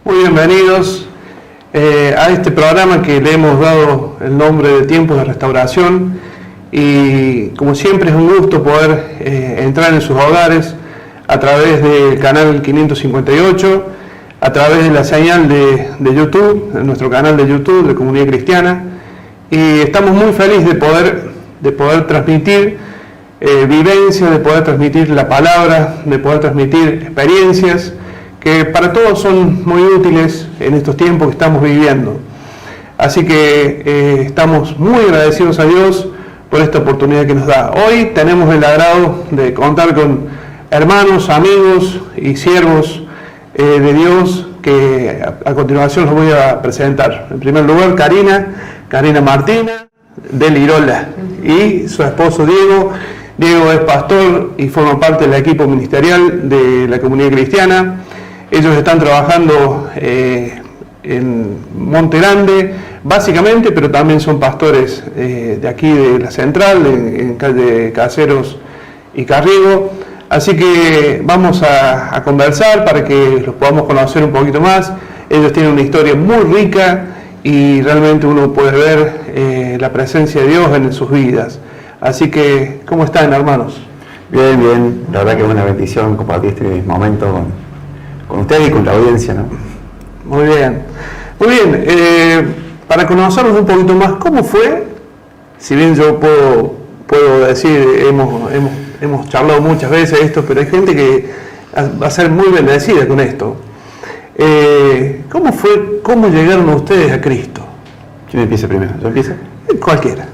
Muy bienvenidos a este programa que le hemos dado el nombre de Tiempos de Restauración, y como siempre es un gusto poder entrar en sus hogares a través del canal 558, a través de la señal de YouTube, de nuestro canal de YouTube de Comunidad Cristiana, y estamos muy felices de poder transmitir vivencias, de poder transmitir la palabra, de poder transmitir experiencias que para todos son muy útiles en estos tiempos que estamos viviendo. Así que estamos muy agradecidos a Dios por esta oportunidad que nos da. Hoy tenemos el agrado de contar con hermanos, amigos y siervos de Dios que a continuación los voy a presentar. En primer lugar, Karina Martina de Lirola, y su esposo Diego. Diego es pastor y forma parte del equipo ministerial de la Comunidad Cristiana. Ellos están trabajando en Monte Grande, básicamente, pero también son pastores de aquí de la central, en calle Caseros y Carriego. Así que vamos a conversar para que los podamos conocer un poquito más. Ellos tienen una historia muy rica y realmente uno puede ver la presencia de Dios en sus vidas. Así que, ¿cómo están, hermanos? Bien, bien. La verdad que es una bendición compartir este momento con ustedes y con la audiencia, ¿no? Muy bien. Muy bien. Para conocernos un poquito más, ¿cómo fue? Si bien yo puedo decir, hemos charlado muchas veces esto, pero hay gente que va a ser muy bendecida con esto. ¿Cómo llegaron ustedes a Cristo? ¿Quién empieza primero? ¿Yo empiezo? Cualquiera.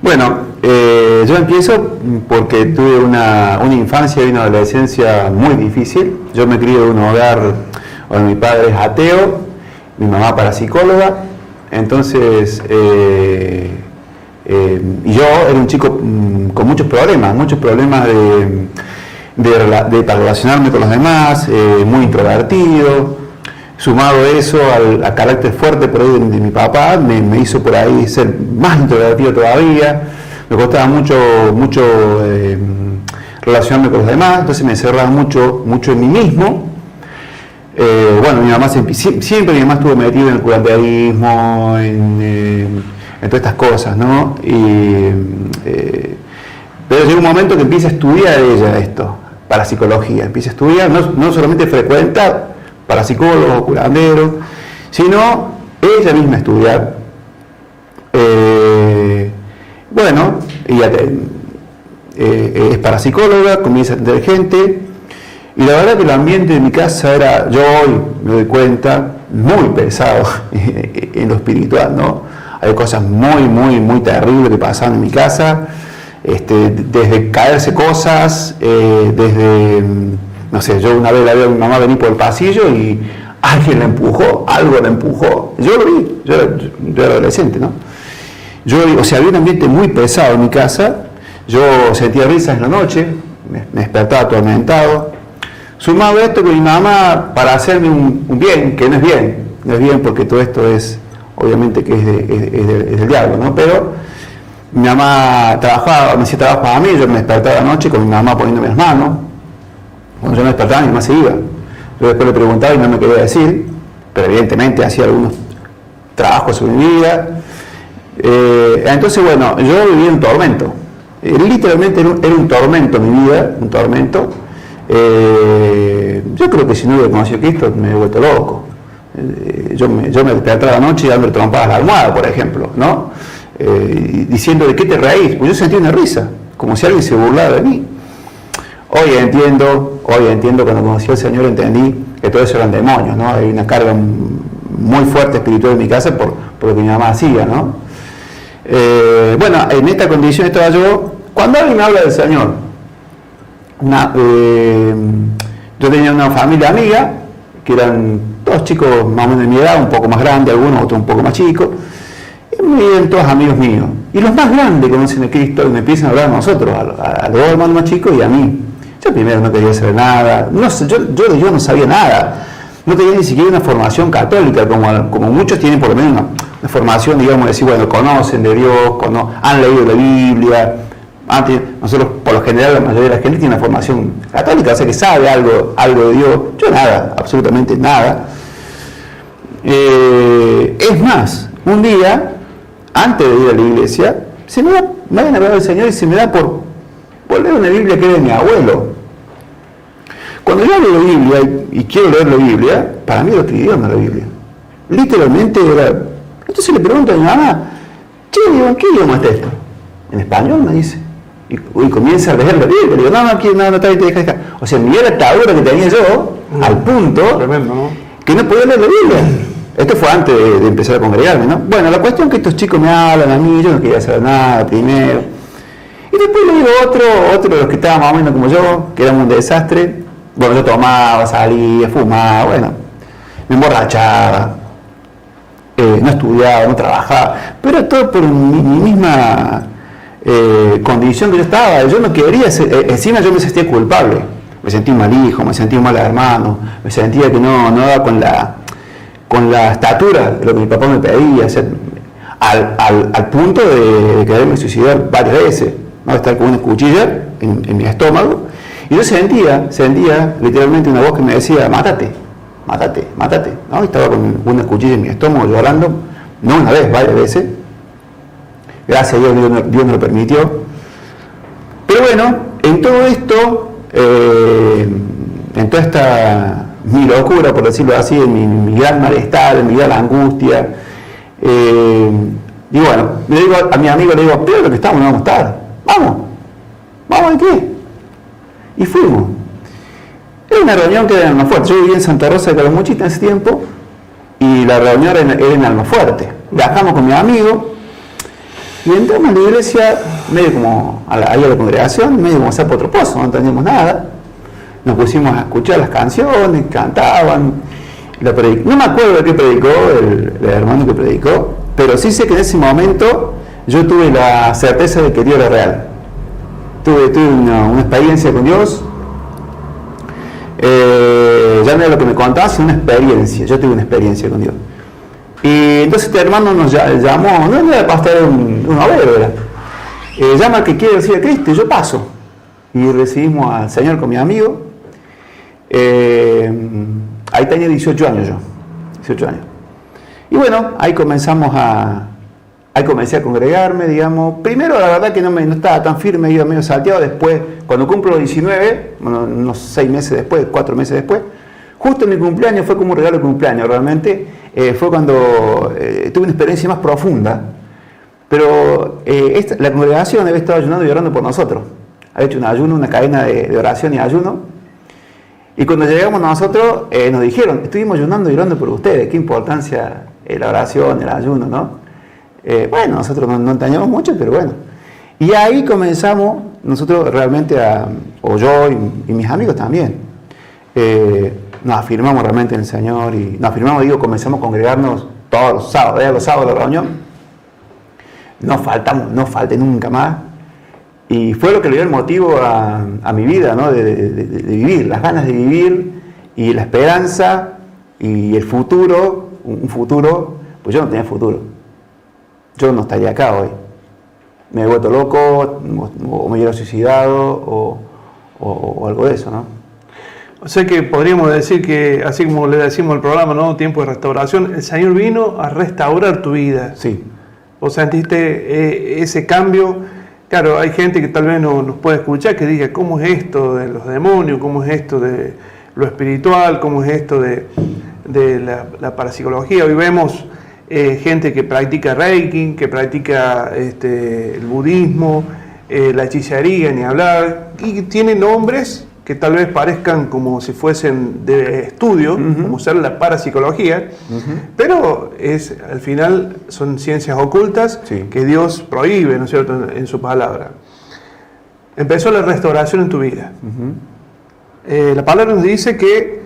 Bueno, yo empiezo porque tuve una infancia y una adolescencia muy difícil. Yo me crié en un hogar donde mi padre es ateo, mi mamá parapsicóloga. Entonces, y yo era un chico con muchos problemas para relacionarme con los demás, muy introvertido. Sumado eso al carácter fuerte por ahí de mi papá, me hizo por ahí ser más introvertido todavía. Me costaba mucho relacionarme con los demás, entonces me encerraba mucho en mí mismo. Bueno, mi mamá siempre mi mamá estuvo metida en el curanderismo, en todas estas cosas, ¿no? Pero llega un momento que empieza a estudiar ella esto, parapsicología. Empieza a estudiar, no solamente frecuentar parapsicólogo, curandero, sino ella misma estudiar. Bueno, ella es parapsicóloga, comienza a atender gente, y la verdad que el ambiente de mi casa era, yo hoy me doy cuenta, muy pesado en lo espiritual, ¿no? Hay cosas muy terribles que pasaban en mi casa, desde caerse cosera, desde... No sé, yo una vez la vi a mi mamá venir por el pasillo y alguien la empujó, algo la empujó. Yo lo vi, yo era adolescente, ¿no? Había un ambiente muy pesado en mi casa. Yo sentía risas en la noche, me despertaba atormentado. Sumado a esto que mi mamá, para hacerme un bien, que no es bien porque todo esto es, obviamente que es del diablo, ¿no? Pero mi mamá me hacía trabajo para mí, yo me despertaba a la noche con mi mamá poniéndome las manos. Cuando yo me despertaba, mi mamá se iba. Yo después le preguntaba y no me quería decir, pero evidentemente hacía algunos trabajos sobre mi vida. Entonces, bueno, yo vivía un tormento. Literalmente era un tormento mi vida, un tormento. Yo creo que si no hubiera conocido a Cristo me hubiera vuelto loco. Yo me despertaba a la noche y dándole trompadas a la almohada, por ejemplo, ¿no? Diciendo, ¿de qué te reís? Pues yo sentía una risa, como si alguien se burlara de mí. Hoy entiendo, cuando conocí al Señor entendí que todo eso eran demonios, ¿no? Hay una carga muy fuerte espiritual en mi casa por lo que mi mamá hacía, ¿no? Bueno, en esta condición estaba yo. Cuando alguien me habla del Señor, yo tenía una familia amiga, que eran todos chicos más o menos de mi edad, un poco más grandes, algunos, otros un poco más chicos, y eran todos amigos míos. Y los más grandes conocen a Cristo y me empiezan a hablar a nosotros, a los dos hermanos más chicos y a mí. Yo primero no quería saber nada, yo no sabía nada, no tenía ni siquiera una formación católica, como muchos tienen por lo menos una formación, digamos, de decir, bueno, conocen de Dios, han leído la Biblia. Nosotros, por lo general, la mayoría de la gente tiene una formación católica, o sea que sabe algo de Dios. Yo nada, absolutamente nada. Es más, un día, antes de ir a la iglesia, me habían hablado del Señor y se me da por leer una Biblia que era de mi abuelo. Cuando yo leo la Biblia y quiero leer la Biblia, para mí era otro idioma la Biblia. Literalmente era... Entonces le pregunto a mi mamá, che, digo, ¿en qué idioma está esto? En español, me dice. Y comienza a leer la Biblia. Le digo, no, deja. O sea, mirá la atadura que tenía yo, al punto, tremendo, ¿no? que no podía leer la Biblia. Esto fue antes de empezar a congregarme, ¿no? Bueno, la cuestión es que estos chicos me hablan a mí, yo no quería saber nada primero. Y después le digo otro de los que estaban más o menos como yo, que era un desastre. Bueno, yo tomaba, salía, fumaba, bueno, me emborrachaba, no estudiaba, no trabajaba, pero todo por mi misma condición que yo estaba. Yo no quería, encima yo me sentía culpable, me sentía un mal hijo, me sentía un mal hermano, me sentía que no daba con la estatura de lo que mi papá me pedía, o sea, al punto de quererme suicidar varias veces, ¿no? Estar con una cuchilla en mi estómago. Y yo sentía literalmente una voz que me decía, mátate, ¿no? Y estaba con una cuchilla en mi estómago llorando, no una vez, varias veces. Gracias a Dios, Dios me lo permitió. Pero bueno, en todo esto, en toda esta mi locura, por decirlo así, en mi gran malestar, en mi gran angustia, y bueno, le digo a mi amigo, le digo, pero lo que estamos, no vamos a estar, vamos, ¿de qué? Y fuimos. Era una reunión que era en Almafuerte. Yo vivía en Santa Rosa de Calamuchita en ese tiempo y la reunión era en Almafuerte. Viajamos con mi amigo y entramos a la iglesia, medio como ahí a la congregación, medio como sapo otro pozo, no entendíamos nada. Nos pusimos a escuchar las canciones, cantaban. No me acuerdo de qué predicó el hermano que predicó, pero sí sé que en ese momento yo tuve la certeza de que Dios era real. Tuve una experiencia con Dios. Ya no era lo que me contaba, sino una experiencia. Yo tuve una experiencia con Dios. Y entonces este hermano nos llamó, no era pastor, era un obrero, era. Llama al que quiere decir a Cristo y yo paso. Y recibimos al Señor con mi amigo. Ahí tenía 18 años yo. 18 años. Y bueno, ahí comencé a congregarme, digamos. Primero, la verdad que no estaba tan firme, iba medio salteado. Después, cuando cumplo los 19, bueno, unos 6 meses después, 4 meses después, justo en mi cumpleaños, fue como un regalo de cumpleaños realmente, fue cuando tuve una experiencia más profunda. Pero la congregación había estado ayunando y orando por nosotros. Había hecho un ayuno, una cadena de oración y ayuno. Y cuando llegamos nosotros, nos dijeron, estuvimos ayunando y orando por ustedes. Qué importancia la oración, el ayuno, ¿no? Bueno, nosotros no entendíamos mucho, pero bueno. Y ahí comenzamos nosotros realmente o yo y mis amigos también, nos afirmamos realmente en el Señor y nos afirmamos, comenzamos a congregarnos todos los sábados, los sábados de la reunión. No falté nunca más. Y fue lo que le dio el motivo a mi vida, ¿no? de vivir, las ganas de vivir y la esperanza y el futuro, un futuro, pues yo no tenía futuro. Yo no estaría acá hoy. Me he vuelto loco, o me hubiera suicidado, o algo de eso, ¿no? O sea que podríamos decir que, así como le decimos al programa, ¿no? Tiempo de restauración, el Señor vino a restaurar tu vida. Sí. ¿Vos sentiste ese cambio? Claro, hay gente que tal vez no nos puede escuchar que diga, ¿cómo es esto de los demonios? ¿Cómo es esto de lo espiritual? ¿Cómo es esto de la parapsicología? Hoy vemos gente que practica Reiki, que practica el budismo, la hechicería, ni hablar, y tiene nombres que tal vez parezcan como si fuesen de estudio, como ser la parapsicología, pero al final son ciencias ocultas que Dios prohíbe, ¿no es cierto?, en su palabra. Empezó la restauración en tu vida. La palabra nos dice que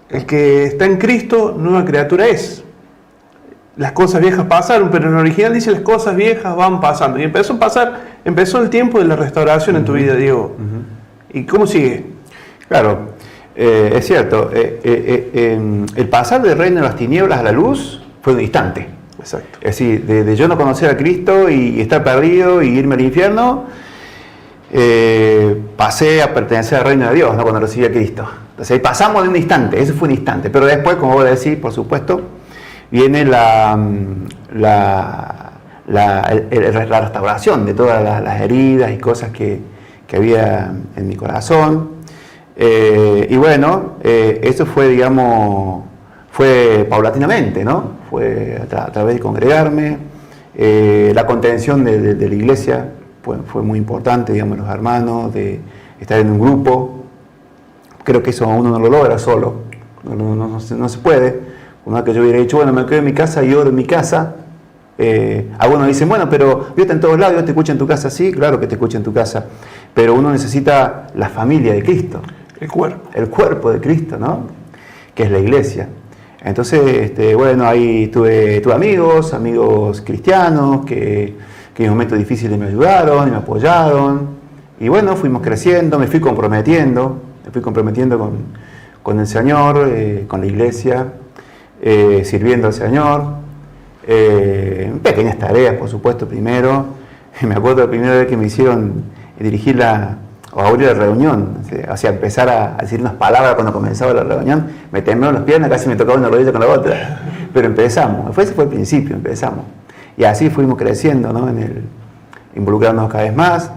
el que está en Cristo, nueva criatura es. Las cosas viejas pasaron, pero en el original dice las cosas viejas van pasando. Y empezó el tiempo de la restauración en tu vida, Diego. ¿Y cómo sigue? Claro, es cierto. El pasar del reino de las tinieblas a la luz fue un instante. Exacto. Es decir, de yo no conocer a Cristo y estar perdido y irme al infierno, pasé a pertenecer al reino de Dios, ¿no? Cuando recibí a Cristo. Entonces pasamos de un instante, eso fue un instante, pero después, como vos decís, por supuesto, viene la restauración de todas las heridas y cosas que había en mi corazón. Y bueno, eso fue, digamos, fue paulatinamente, ¿no? Fue a través de congregarme, la contención de la iglesia fue muy importante, digamos, los hermanos, de estar en un grupo. Creo que eso uno no lo logra solo, no se puede. Una que yo hubiera dicho, bueno, me quedo en mi casa y oro en mi casa. Algunos dicen, bueno, pero Dios está en todos lados, Dios te escucha en tu casa. Sí, claro que te escucha en tu casa, pero uno necesita la familia de Cristo. El cuerpo de Cristo, ¿no? Que es la iglesia. Entonces, bueno, ahí tuve amigos cristianos que en momentos difíciles me ayudaron y me apoyaron. Y bueno, fuimos creciendo, me fui comprometiendo con el Señor, con la iglesia, sirviendo al Señor. Pequeñas tareas, por supuesto, primero. Me acuerdo la primera vez que me hicieron dirigir o abrir la reunión, o sea, empezar a decir unas palabras cuando comenzaba la reunión, me temblaron las piernas, casi me tocaba una rodilla con la otra, pero empezamos, ese fue el principio, empezamos. Y así fuimos creciendo, ¿no? Involucrándonos cada vez más.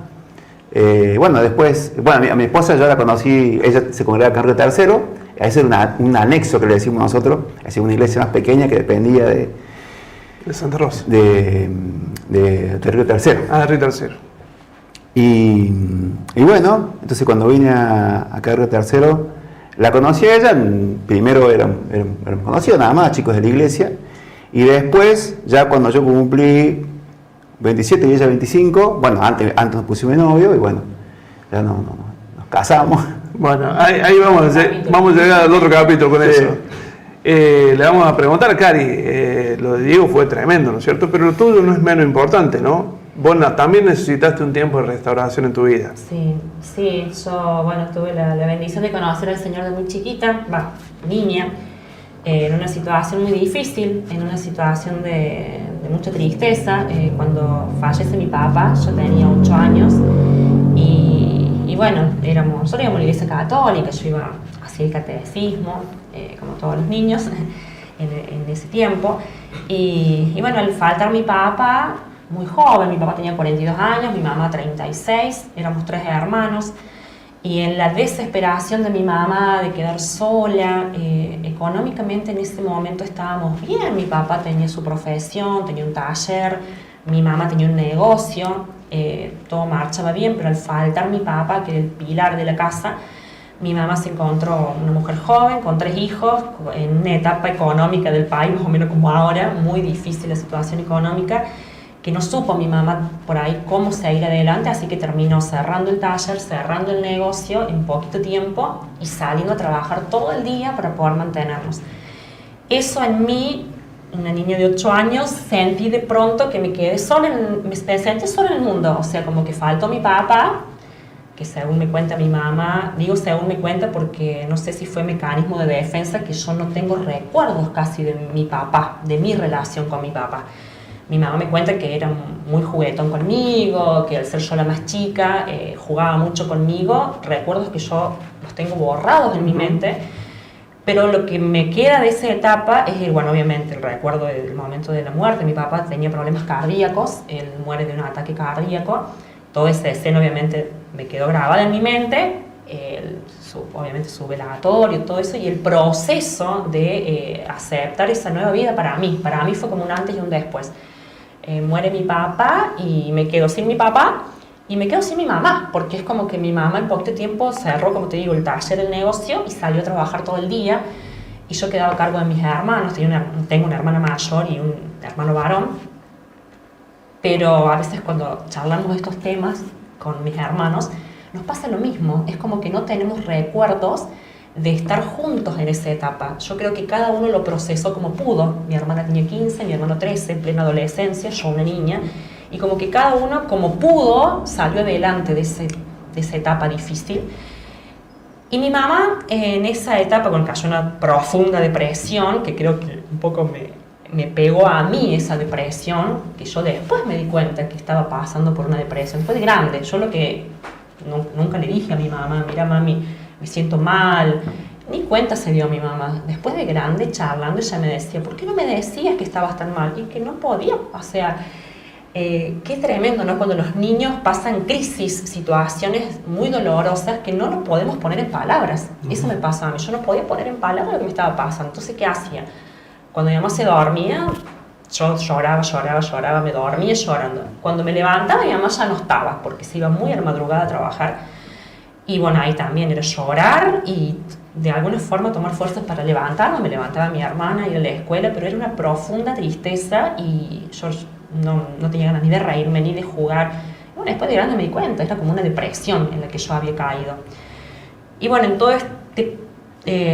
Bueno, después, a mi esposa yo la conocí, ella se congregaba acá en Río Tercero, ese era un anexo que le decimos nosotros, es decir, una iglesia más pequeña que dependía de Santa Rosa. De Río Tercero. De Río Tercero. Y bueno, entonces cuando vine acá a Río Tercero, la conocí a ella, primero éramos conocidos nada más, chicos de la iglesia, y después, ya cuando yo cumplí 27 y ella 25, bueno, antes nos pusimos de novio y bueno, ya nos casamos. Bueno, ahí vamos a llegar al otro capítulo con eso. Le vamos a preguntar a Cari, lo de Diego fue tremendo, ¿no es cierto? Pero lo tuyo no es menos importante, ¿no? Vos también necesitaste un tiempo de restauración en tu vida. Sí, yo, bueno, tuve la bendición de conocer al Señor de muy chiquita, niña, en una situación muy difícil, en una situación de mucha tristeza. Cuando fallece mi papá, yo tenía 8 años y bueno, nosotros íbamos a la iglesia católica, yo iba hacia el catecismo, como todos los niños en ese tiempo. Y bueno, al faltar mi papá, muy joven, mi papá tenía 42 años, mi mamá 36, éramos 3 hermanos. Y en la desesperación de mi mamá de quedar sola, económicamente en ese momento estábamos bien. Mi papá tenía su profesión, tenía un taller, mi mamá tenía un negocio, todo marchaba bien, pero al faltar mi papá, que era el pilar de la casa, mi mamá se encontró una mujer joven, con 3 hijos, en una etapa económica del país, más o menos como ahora, muy difícil la situación económica, que no supo mi mamá por ahí cómo seguir adelante, así que terminó cerrando el taller, cerrando el negocio en poquito tiempo y saliendo a trabajar todo el día para poder mantenernos. Eso en mí, una niña de 8 años, sentí de pronto que me quedé sola, me sentí sola en el mundo, o sea, como que faltó mi papá, que según me cuenta mi mamá, digo según me cuenta porque no sé si fue mecanismo de defensa, que yo no tengo recuerdos casi de mi papá, de mi relación con mi papá. Mi mamá me cuenta que era muy juguetón conmigo, que al ser yo la más chica, jugaba mucho conmigo. Recuerdos que yo los tengo borrados en mi mente, pero lo que me queda de esa etapa es, bueno, obviamente el recuerdo del momento de la muerte. Mi papá tenía problemas cardíacos, él muere de un ataque cardíaco. Toda esa escena obviamente me quedó grabada en mi mente, obviamente su velatorio, todo eso, y el proceso de aceptar esa nueva vida para mí fue como un antes y un después. Muere mi papá y me quedo sin mi papá y me quedo sin mi mamá, porque es como que mi mamá en poquito tiempo cerró, como te digo, el taller, el negocio, y salió a trabajar todo el día, y yo quedaba a cargo de mis hermanos. Tengo una hermana mayor y un hermano varón, pero a veces cuando charlamos de estos temas con mis hermanos, nos pasa lo mismo, es como que no tenemos recuerdos de estar juntos en esa etapa. Yo creo que cada uno lo procesó como pudo. Mi hermana tenía 15, mi hermano 13, en plena adolescencia, yo una niña, y como que cada uno como pudo salió adelante de esa etapa difícil. Y mi mamá en esa etapa, cuando cayó una profunda depresión, que creo que un poco me pegó a mí esa depresión, que yo después me di cuenta que estaba pasando por una depresión, fue de grande. Yo lo que nunca le dije a mi mamá, mira mami, me siento mal, Ni cuenta se dio mi mamá. Después de grande, charlando, ella me decía, ¿por qué no me decías que estabas tan mal? Y que no podía, o sea, qué tremendo, ¿no? Cuando los niños pasan crisis, situaciones muy dolorosas que no lo podemos poner en palabras. Eso me pasó a mí, yo no podía poner en palabras lo que me estaba pasando. Entonces, ¿qué hacía? Cuando mi mamá se dormía, yo lloraba, me dormía llorando. Cuando me levantaba, mi mamá ya no estaba, porque se iba muy a la madrugada a trabajar. Y bueno, ahí también era llorar y de alguna forma tomar fuerzas para levantarme. Me levantaba mi hermana, ir a la escuela, pero era una profunda tristeza y yo no tenía ganas ni de reírme ni de jugar. Y bueno, después de grande me di cuenta, era como una depresión en la que yo había caído. Y bueno, en toda esta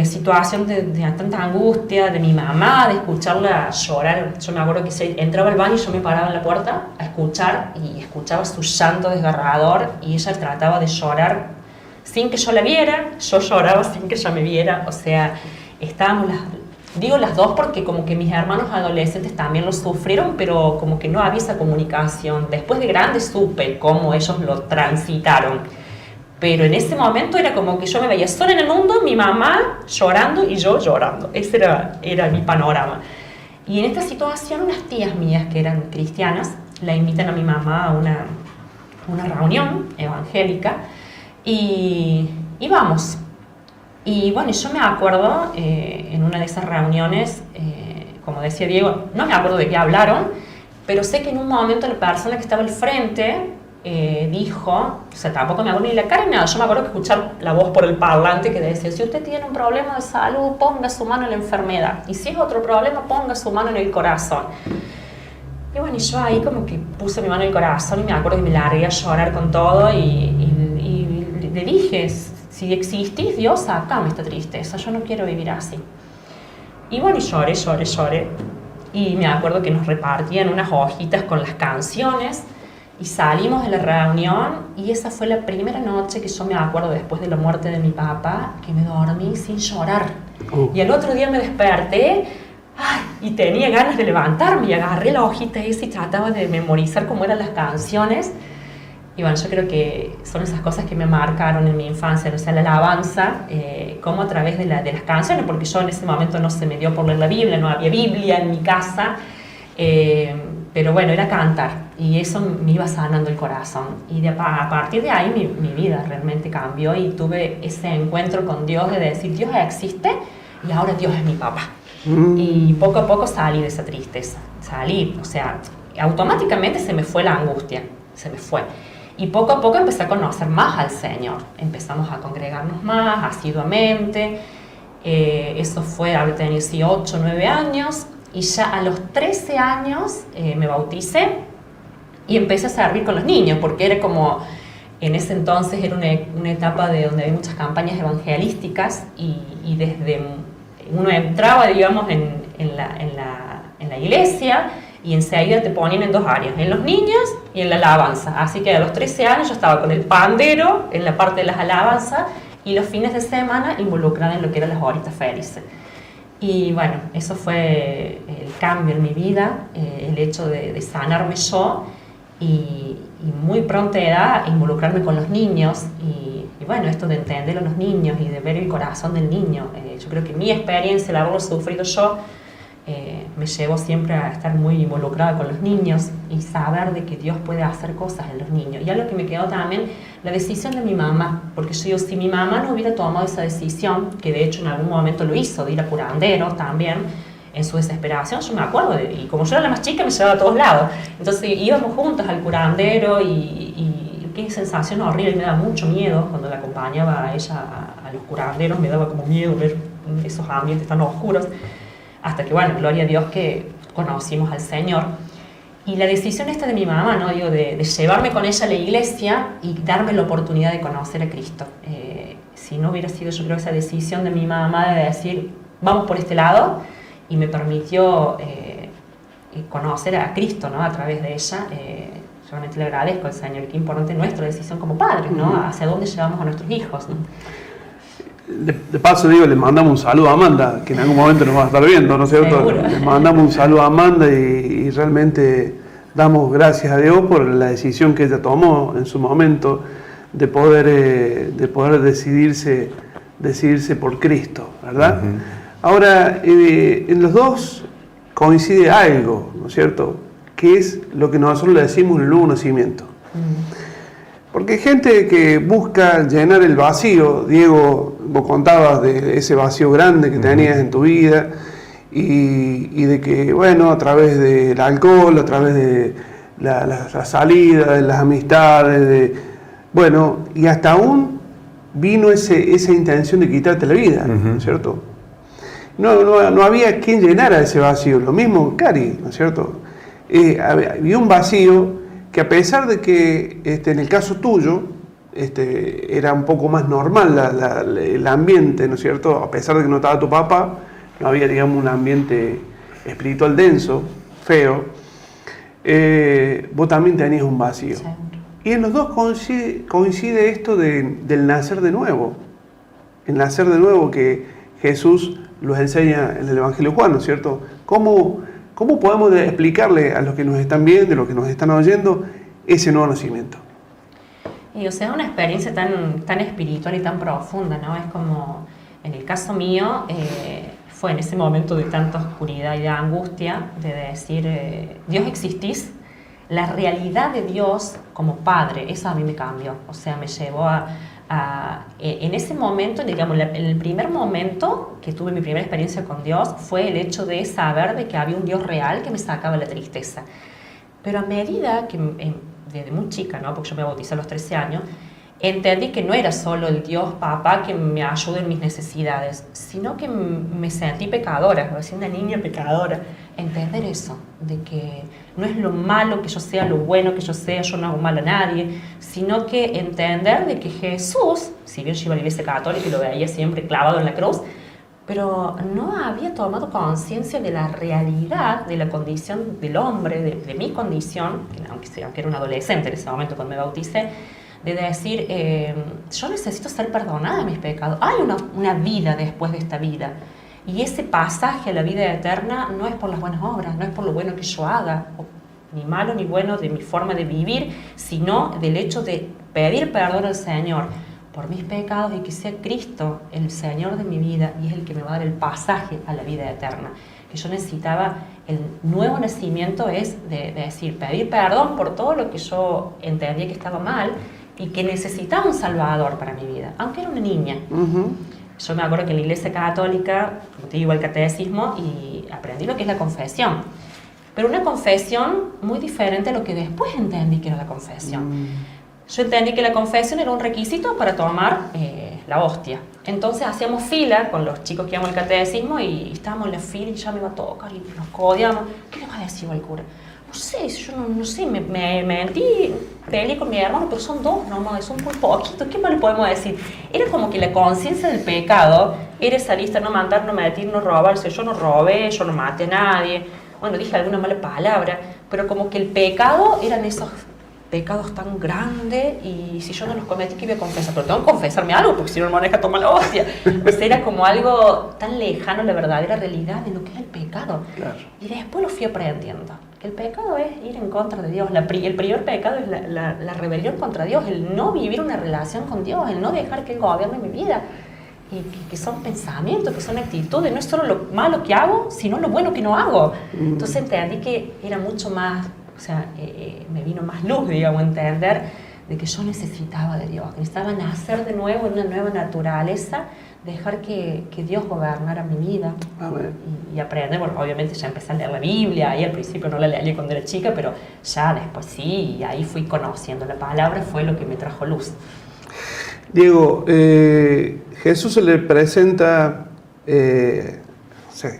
situación de tanta angustia de mi mamá, de escucharla llorar, yo me acuerdo que se entraba al baño y yo me paraba en la puerta a escuchar y escuchaba su llanto desgarrador y ella trataba de llorar sin que yo la viera, yo lloraba sin que ella me viera, o sea, estábamos las dos porque como que mis hermanos adolescentes también lo sufrieron, pero como que no había esa comunicación. Después de grande supe cómo ellos lo transitaron, pero en ese momento era como que yo me veía sola en el mundo, mi mamá llorando y yo llorando, ese era mi panorama. Y en esta situación unas tías mías que eran cristianas, la invitan a mi mamá a una reunión evangélica, y vamos. Y bueno, yo me acuerdo en una de esas reuniones, como decía Diego, no me acuerdo de qué hablaron, pero sé que en un momento la persona que estaba al frente dijo, o sea, tampoco me acuerdo ni la cara ni nada, yo me acuerdo que escuchar la voz por el parlante que decía, si usted tiene un problema de salud, ponga su mano en la enfermedad, y si es otro problema, ponga su mano en el corazón. Y bueno, y yo ahí como que puse mi mano en el corazón y me acuerdo que me largué a llorar con todo y le dije, si existís Dios, sacame esta tristeza, yo no quiero vivir así. Y bueno, y lloré. Y me acuerdo que nos repartían unas hojitas con las canciones y salimos de la reunión y esa fue la primera noche que yo me acuerdo después de la muerte de mi papá, que me dormí sin llorar. Y el otro día me desperté y tenía ganas de levantarme y agarré la hojita esa y trataba de memorizar cómo eran las canciones. Y bueno, yo creo que son esas cosas que me marcaron en mi infancia, o sea, la alabanza, como a través de las canciones, porque yo en ese momento no se me dio por leer la Biblia, no había Biblia en mi casa, pero bueno, era cantar, y eso me iba sanando el corazón. Y a partir de ahí mi vida realmente cambió y tuve ese encuentro con Dios de decir, Dios existe y ahora Dios es mi papá. Y poco a poco salí de esa tristeza, o sea, automáticamente se me fue la angustia, se me fue. Y poco a poco empecé a conocer más al Señor. Empezamos a congregarnos más, asiduamente. Eso fue, habré tenido 8 o 9 años. Y ya a los 13 años me bauticé y empecé a servir con los niños, porque era como, en ese entonces era una etapa de donde había muchas campañas evangelísticas y desde uno entraba, digamos, en la iglesia, y enseguida te ponían en 2 áreas, en los niños y en la alabanza. Así que a los 13 años yo estaba con el pandero en la parte de las alabanzas y los fines de semana involucrada en lo que eran las horitas felices. Y bueno, eso fue el cambio en mi vida, el hecho de sanarme yo y muy pronta edad involucrarme con los niños y bueno, esto de entender a los niños y de ver el corazón del niño. Yo creo que mi experiencia, el haberlo sufrido yo, me llevó siempre a estar muy involucrada con los niños y saber de que Dios puede hacer cosas en los niños. Y algo que me quedó también, la decisión de mi mamá, porque yo digo, si mi mamá no hubiera tomado esa decisión, que de hecho en algún momento lo hizo, de ir a curanderos también, en su desesperación, yo me acuerdo, y como yo era la más chica me llevaba a todos lados, entonces íbamos juntos al curandero y qué sensación horrible, me daba mucho miedo cuando la acompañaba a ella a los curanderos, me daba como miedo ver esos ambientes tan oscuros. Hasta que, bueno, gloria a Dios que conocimos al Señor. Y la decisión esta de mi mamá, ¿no? Digo, de llevarme con ella a la iglesia y darme la oportunidad de conocer a Cristo. Si no hubiera sido, yo creo, esa decisión de mi mamá de decir, vamos por este lado, y me permitió conocer a Cristo, ¿no? A través de ella, yo realmente le agradezco al Señor. Qué importante nuestra decisión como padres, ¿no? Hacia dónde llevamos a nuestros hijos, ¿no? De paso, digo, le mandamos un saludo a Amanda, que en algún momento nos va a estar viendo, ¿no es cierto? Seguro. Le mandamos un saludo a Amanda y realmente damos gracias a Dios por la decisión que ella tomó en su momento de poder decidirse decidirse por Cristo, ¿verdad? Ahora, en los dos coincide algo, ¿no es cierto?, que es lo que nosotros le decimos el nuevo nacimiento. Porque hay gente que busca llenar el vacío. Diego, vos contabas de ese vacío grande que tenías en tu vida y de que, bueno, a través del alcohol, a través de la salida, de las amistades, bueno, y hasta aún vino esa intención de quitarte la vida, ¿no es cierto? No había quien llenara ese vacío. Lo mismo Cari, ¿no es cierto? Había un vacío que, a pesar de que en el caso tuyo era un poco más normal el ambiente, ¿no es cierto? A pesar de que no estaba tu papá, no había, digamos, un ambiente espiritual denso, feo, vos también tenías un vacío. Sí. Y en los dos coincide esto del nacer de nuevo. El nacer de nuevo que Jesús los enseña en el Evangelio de Juan, ¿no es cierto? ¿Cómo podemos explicarle a los que nos están viendo, a los que nos están oyendo, ese nuevo nacimiento? Y o sea, una experiencia tan espiritual y tan profunda, ¿no? Es como, en el caso mío, fue en ese momento de tanta oscuridad y de angustia, de decir, Dios existís, la realidad de Dios como Padre, eso a mí me cambió. O sea, me llevó en ese momento, digamos, el primer momento que tuve mi primera experiencia con Dios fue el hecho de saber de que había un Dios real que me sacaba la tristeza. Pero a medida que, desde muy chica, ¿no?, porque yo me bauticé a los 13 años, entendí que no era solo el Dios papá que me ayude en mis necesidades, sino que me sentí pecadora, me decía una niña pecadora. Entender eso, de que no es lo malo que yo sea, lo bueno que yo sea, yo no hago mal a nadie, sino que entender de que Jesús, si bien yo iba a la iglesia católica y lo veía siempre clavado en la cruz, pero no había tomado conciencia de la realidad de la condición del hombre, de mi condición, aunque era un adolescente en ese momento cuando me bauticé, de decir, yo necesito ser perdonada de mis pecados. Hay una vida después de esta vida. Y ese pasaje a la vida eterna no es por las buenas obras, no es por lo bueno que yo haga, ni malo ni bueno de mi forma de vivir, sino del hecho de pedir perdón al Señor por mis pecados y que sea Cristo el Señor de mi vida y es el que me va a dar el pasaje a la vida eterna. Que yo necesitaba, el nuevo nacimiento es de decir, pedir perdón por todo lo que yo entendía que estaba mal y que necesitaba un Salvador para mi vida, aunque era una niña. Yo me acuerdo que en la iglesia católica, como te digo, el catecismo, y aprendí lo que es la confesión. Pero una confesión muy diferente a lo que después entendí que era la confesión. Yo entendí que la confesión era un requisito para tomar la hostia. Entonces hacíamos fila con los chicos que íbamos al catecismo y estábamos en la fila y ya me iba a tocar y nos codiamos. ¿Qué le va a decir al cura? No sé, yo no sé, me metí, peleé con mi hermano, pero son dos nomás, son muy poquitos, ¿qué más le podemos decir? Era como que la conciencia del pecado era esa lista, no matar, no mentir, no robar. O sea, yo no robé, yo no maté a nadie, bueno, dije alguna mala palabra, pero como que el pecado eran esos pecados tan grandes y si yo no los cometí, ¿qué iba a confesar? Pero tengo que confesarme algo porque si no, hermano, deja tomar la hostia. O sea, era como algo tan lejano a la verdadera realidad de lo que es el pecado. Claro. Y después lo fui aprendiendo. Que el pecado es ir en contra de Dios. El primer pecado es la rebelión contra Dios, el no vivir una relación con Dios, el no dejar que Él gobierne mi vida. Y que son pensamientos, que son actitudes, no es solo lo malo que hago, sino lo bueno que no hago. Entonces entendí que era mucho más, o sea, me vino más luz, digamos, entender de que yo necesitaba de Dios, que necesitaba nacer de nuevo en una nueva naturaleza, dejar que Dios gobernara mi vida y aprender. Bueno, obviamente ya empecé a leer la Biblia, y al principio no la leía cuando era chica, pero ya después sí, y ahí fui conociendo la palabra, fue lo que me trajo luz. Diego, Jesús se le presenta, se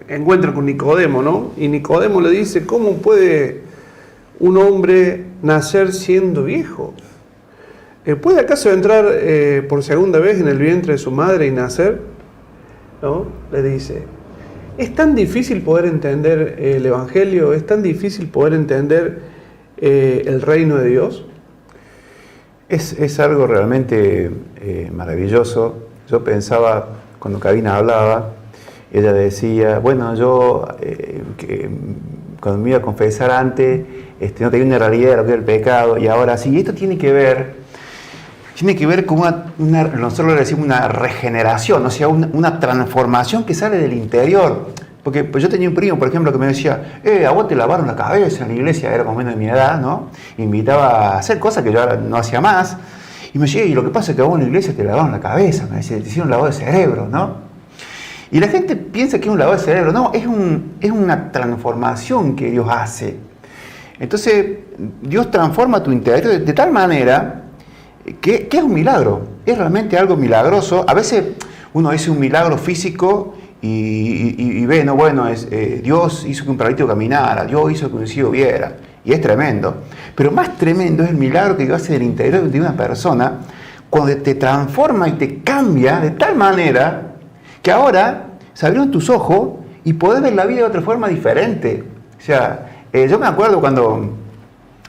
encuentra con Nicodemo, ¿no? Y Nicodemo le dice, ¿cómo puede un hombre nacer siendo viejo? ¿Puede acaso entrar por segunda vez en el vientre de su madre y nacer? ¿No? Le dice. ¿Es tan difícil poder entender el Evangelio? ¿Es tan difícil poder entender el reino de Dios? Es algo realmente maravilloso. Yo pensaba, cuando Karina hablaba, ella decía, bueno, yo que cuando me iba a confesar antes, no tenía una realidad de lo que era el pecado, y ahora sí, esto tiene que ver tiene que ver con nosotros le decimos una regeneración, o sea, una transformación que sale del interior. Porque pues yo tenía un primo, por ejemplo, que me decía, a vos te lavaron la cabeza en la iglesia, era más o menos de mi edad, ¿no? Y me invitaba a hacer cosas que yo ahora no hacía más. Y me decía, y lo que pasa es que a vos en la iglesia te lavaron la cabeza, me decía, te hicieron un lavado de cerebro, ¿no? Y la gente piensa que es un lavado de cerebro, no, es una transformación que Dios hace. Entonces, Dios transforma tu interior de tal manera que es un milagro, es realmente algo milagroso. A veces uno dice un milagro físico y ve, no, bueno, Dios hizo que un paralítico caminara, Dios hizo que un ciego viera, y es tremendo. Pero más tremendo es el milagro que Dios hace del interior de una persona cuando te transforma y te cambia de tal manera que ahora se abrieron tus ojos y podés ver la vida de otra forma diferente. O sea, yo me acuerdo cuando,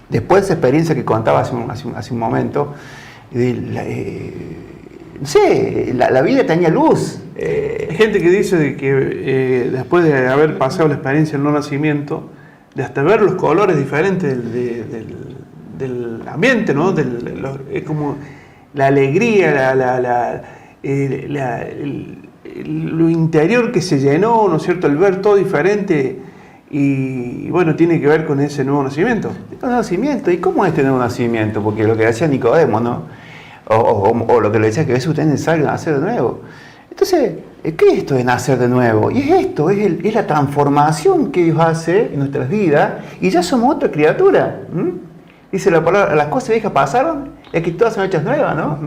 después de esa experiencia que contaba hace un momento, no sé, la vida tenía luz. Hay gente que dice de que después de haber pasado la experiencia del no nacimiento, de hasta ver los colores diferentes del ambiente, ¿no? Es como la alegría, lo interior que se llenó, ¿no es cierto? El ver todo diferente y bueno, tiene que ver con ese nuevo nacimiento. Nuevo nacimiento, ¿y cómo es este nuevo nacimiento? Porque lo que decía Nicodemo, ¿no? O lo que le decía que es usted es necesario nacer de nuevo. Entonces, ¿qué es esto de nacer de nuevo? Y es esto, es la transformación que Dios hace en nuestras vidas y ya somos otra criatura. Dice la palabra, las cosas viejas pasaron, es que todas son hechas nuevas, ¿no?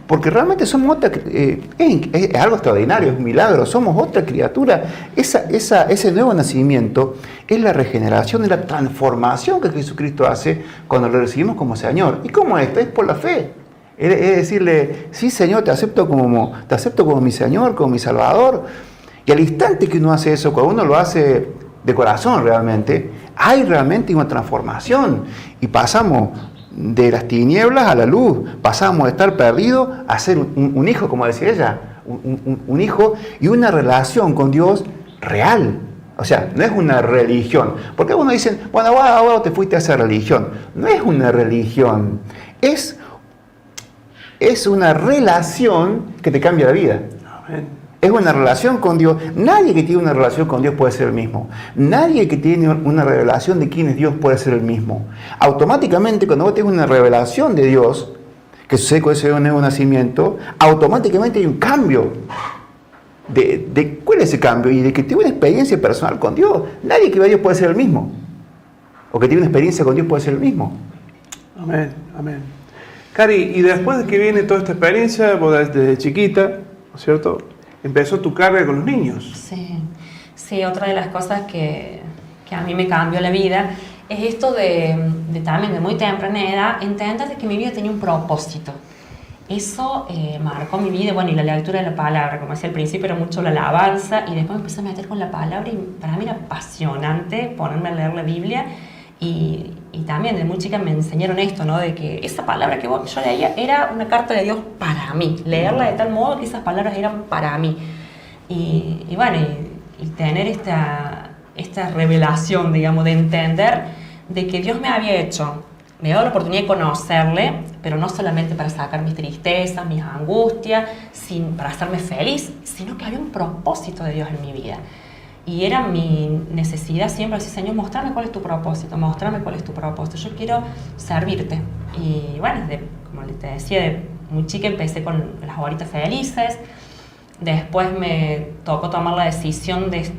Porque realmente somos otra, es algo extraordinario, es un milagro, somos otra criatura. Ese nuevo nacimiento es la regeneración, es la transformación que Jesucristo hace cuando lo recibimos como Señor. ¿Y cómo es esto? Es por la fe. Es decirle, sí Señor, te acepto como mi Señor, como mi Salvador. Y al instante que uno hace eso, cuando uno lo hace de corazón realmente, hay realmente una transformación. Y pasamos de las tinieblas a la luz, pasamos de estar perdidos a ser un hijo, como decía ella, un hijo y una relación con Dios real. O sea, no es una religión. Porque algunos dicen, bueno, ahora te fuiste a esa religión. No es una religión, es una relación que te cambia la vida. Amén. Es una relación con Dios. Nadie que tiene una relación con Dios puede ser el mismo. Nadie que tiene una revelación de quién es Dios puede ser el mismo. Automáticamente, cuando vos tenés una revelación de Dios, que sucede con ese nuevo nacimiento, automáticamente hay un cambio. ¿Cuál es ese cambio? Y de que tiene una experiencia personal con Dios. Nadie que ve a Dios puede ser el mismo. O que tiene una experiencia con Dios puede ser el mismo. Amén, amén. Cari, y después de que viene toda esta experiencia, vos desde chiquita, ¿no es cierto?, empezó tu carga con los niños. Sí, otra de las cosas que a mí me cambió la vida es esto de también de muy temprana edad, entender que mi vida tenía un propósito. Eso marcó mi vida, bueno, y la lectura de la palabra, como decía al principio, era mucho la alabanza, y después me empecé a meter con la palabra, y para mí era apasionante ponerme a leer la Biblia, y también de muy chica me enseñaron esto, ¿no? De que esa palabra que yo leía era una carta de Dios para mí, leerla de tal modo que esas palabras eran para mí. Y bueno, y tener esta revelación, digamos, de entender de que Dios me había hecho, me dio la oportunidad de conocerle, pero no solamente para sacar mis tristezas, mis angustias, para hacerme feliz, sino que había un propósito de Dios en mi vida. Y era mi necesidad siempre decir, Señor, mostrame cuál es tu propósito, mostrame cuál es tu propósito. Yo quiero servirte. Y bueno, como te decía, de muy chica empecé con las horitas felices. Después me tocó tomar la decisión de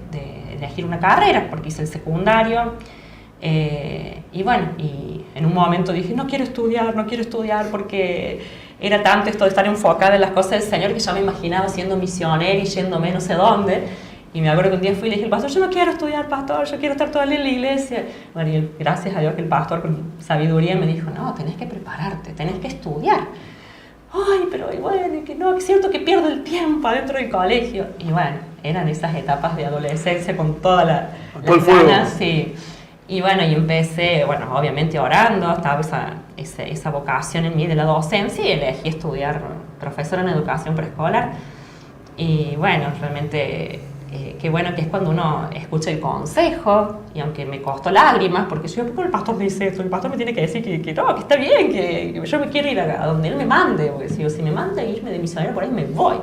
elegir una carrera, porque hice el secundario. Y bueno, y en un momento dije, no quiero estudiar, porque era tanto esto de estar enfocada en las cosas del Señor que ya me imaginaba siendo misionera y yéndome no sé dónde. Y me acuerdo que un día fui y le dije al pastor, yo no quiero estudiar, pastor, yo quiero estar toda en la iglesia. Bueno, y gracias a Dios que el pastor con sabiduría me dijo, no, tenés que prepararte, tenés que estudiar. Ay, pero bueno, que no, es cierto que pierdo el tiempo adentro del colegio. Y bueno, eran esas etapas de adolescencia con todas las ganas. Sí. Y bueno, y empecé, bueno, obviamente orando, estaba esa vocación en mí de la docencia y elegí estudiar profesora en educación preescolar. Y bueno, realmente qué bueno que es cuando uno escucha el consejo, y aunque me costó lágrimas, porque yo, ¿por qué el pastor me dice esto? El pastor me tiene que decir que no, que está bien, que yo me quiero ir a donde él me mande, porque si me manda a irme de misionero por ahí me voy.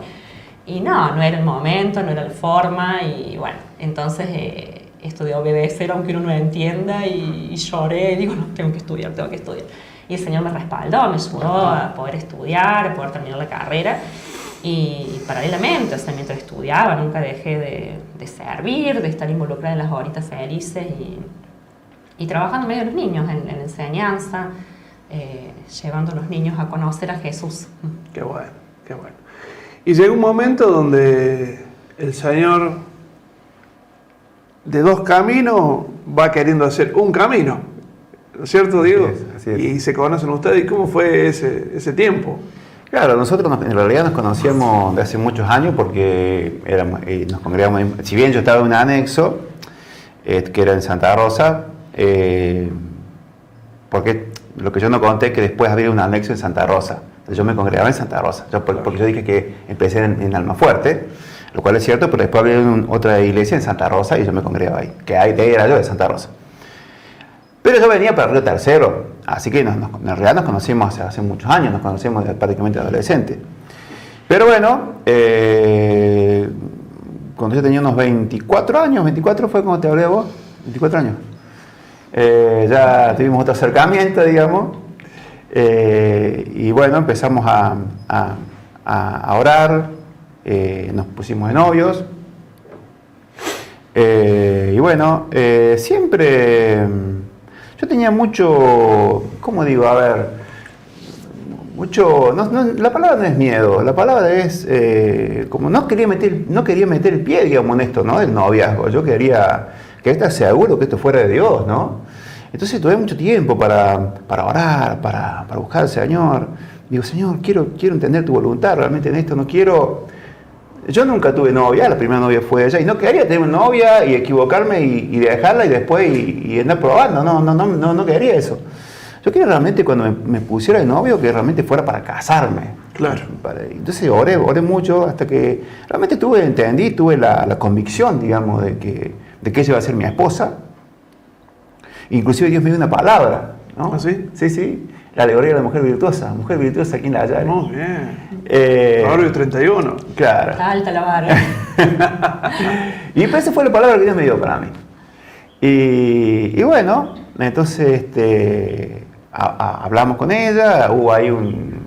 Y no era el momento, no era la forma, y bueno, entonces esto de obedecer aunque uno no entienda, y lloré, digo, no, tengo que estudiar. Y el Señor me respaldó, me ayudó a poder estudiar, a poder terminar la carrera. Y paralelamente, o sea, mientras estudiaba, nunca dejé de servir, de estar involucrada en las horitas felices y trabajando en medio de los niños, en enseñanza, llevando a los niños a conocer a Jesús. Qué bueno, qué bueno. Y llega un momento donde el Señor, de 2 caminos, va queriendo hacer un camino, ¿no es cierto, Diego? Así es. Y se conocen ustedes. ¿Y cómo fue ese tiempo? Claro, nosotros en realidad nos conocíamos de hace muchos años porque nos congregamos, si bien yo estaba en un anexo, que era en Santa Rosa, porque lo que yo no conté es que después había un anexo en Santa Rosa. Entonces yo me congregaba en Santa Rosa, porque yo dije que empecé en Almafuerte, lo cual es cierto, pero después había otra iglesia en Santa Rosa y yo me congregaba ahí, que ahí era yo de Santa Rosa. Pero yo venía para Río Tercero, así que en realidad nos conocimos hace muchos años, nos conocimos prácticamente adolescentes. Pero bueno, cuando yo tenía unos 24 años, 24 fue cuando te hablé a vos, 24 años, ya tuvimos otro acercamiento, digamos, y bueno, empezamos a orar, nos pusimos de novios, y bueno, siempre... Yo tenía mucho, ¿cómo digo? A ver, mucho, la palabra no es miedo, la palabra es, como no quería meter el pie, digamos, en esto, ¿no? Del noviazgo. Yo quería estar seguro que esto fuera de Dios, ¿no? Entonces tuve mucho tiempo para orar, para buscar al Señor. Digo, Señor, quiero entender tu voluntad realmente en esto, no quiero... Yo nunca tuve novia, la primera novia fue ella, y no quería tener una novia y equivocarme y dejarla y después y andar probando, no quería eso. Yo quería realmente cuando me pusiera de novio que realmente fuera para casarme. Claro. Entonces oré mucho hasta que realmente tuve la convicción, digamos, de que ella iba a ser mi esposa. Inclusive Dios me dio una palabra, ¿no? ¿Ah, sí? Sí, la alegoría de la mujer virtuosa aquí en la Yare. Muy bien. Proverbio 31. Claro. Está alta la vara. Y esa fue la palabra que Dios me dio para mí. Y bueno, entonces hablamos con ella, hubo ahí un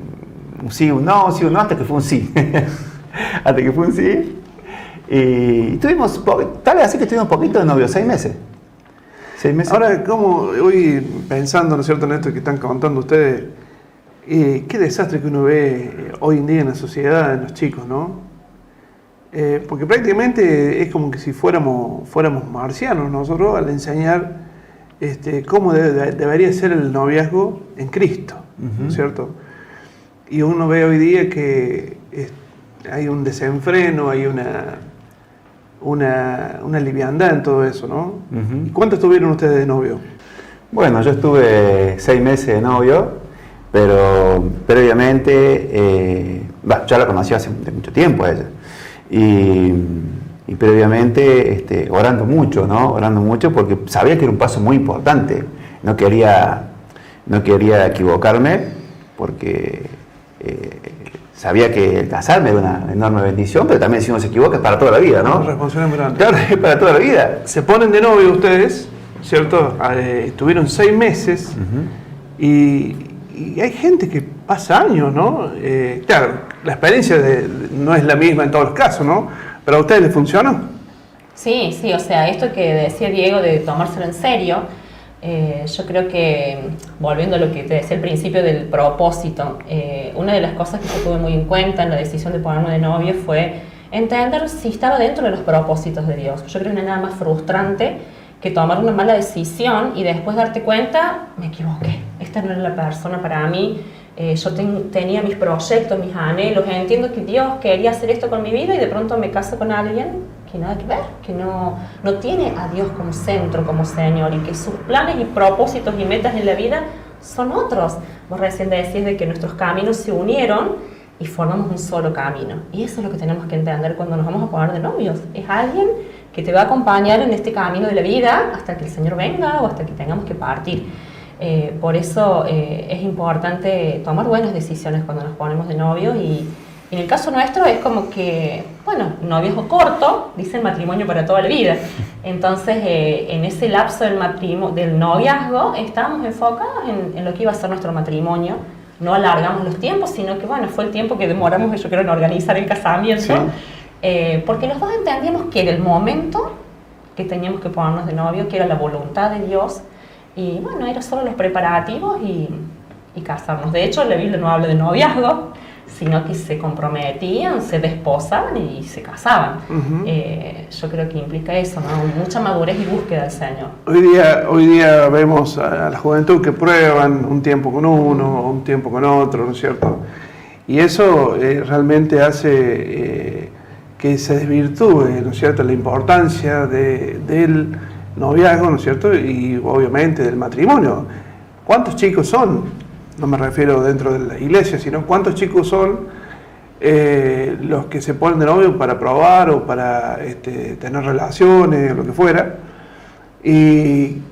sí, un no, hasta que fue un sí. Hasta que fue un sí. Y tuvimos, tal vez así que estuvimos poquito de novio, 6 meses. 6 meses. Ahora, como hoy pensando, ¿no es cierto?, en esto que están contando ustedes, qué desastre que uno ve hoy en día en la sociedad, en los chicos, ¿no? Porque prácticamente es como que si fuéramos marcianos nosotros al enseñar cómo debería ser el noviazgo en Cristo, ¿no es cierto? Y uno ve hoy día que hay un desenfreno, hay una liviandad en todo eso, ¿no? ¿Y cuánto estuvieron ustedes de novio? Bueno, yo estuve 6 meses de novio, pero previamente, ya la conocí hace mucho tiempo a ella, y previamente orando mucho, ¿no? Orando mucho porque sabía que era un paso muy importante, no quería equivocarme porque sabía que casarme era una enorme bendición, pero también si uno se equivoca es para toda la vida, ¿no? Una responsabilidad muy grande. Claro, es para toda la vida. Se ponen de novio ustedes, ¿cierto? Estuvieron 6 meses y hay gente que pasa años, ¿no? Claro, la experiencia no es la misma en todos los casos, ¿no? ¿Pero a ustedes les funcionó? Sí, o sea, esto que decía Diego de tomárselo en serio, yo creo que, volviendo a lo que te decía al principio del propósito, una de las cosas que yo tuve muy en cuenta en la decisión de ponerme de novio fue entender si estaba dentro de los propósitos de Dios. Yo creo que no hay nada más frustrante que tomar una mala decisión y después darte cuenta, me equivoqué, esta no era la persona para mí, yo tenía mis proyectos, mis anhelos, entiendo que Dios quería hacer esto con mi vida y de pronto me caso con alguien que nada que ver, que no tiene a Dios como centro, como Señor, y que sus planes y propósitos y metas en la vida son otros. Vos recién decís de que nuestros caminos se unieron y formamos un solo camino. Y eso es lo que tenemos que entender cuando nos vamos a poner de novios. Es alguien que te va a acompañar en este camino de la vida hasta que el Señor venga o hasta que tengamos que partir. Por eso es importante tomar buenas decisiones cuando nos ponemos de novios y en el caso nuestro es como que, bueno, noviazgo corto, dicen matrimonio para toda la vida. Entonces, en ese lapso del noviazgo, estábamos enfocados en lo que iba a ser nuestro matrimonio. No alargamos los tiempos, sino que, bueno, fue el tiempo que demoramos, yo creo, en organizar el casamiento. Sí. Porque los dos entendíamos que era el momento que teníamos que ponernos de novio, que era la voluntad de Dios. Y, bueno, eran solo los preparativos y casarnos. De hecho, la Biblia no habla de noviazgo, sino que se comprometían, se desposaban y se casaban. Yo creo que implica eso, ¿no? Mucha madurez y búsqueda del Señor. Hoy día vemos a la juventud que prueban un tiempo con uno, un tiempo con otro, ¿no es cierto? Y eso realmente hace que se desvirtúe, ¿no es cierto?, la importancia del noviazgo, ¿no es cierto?, y obviamente del matrimonio. ¿Cuántos chicos son? No me refiero dentro de la iglesia, sino cuántos chicos son los que se ponen de novio para probar o para tener relaciones o lo que fuera, y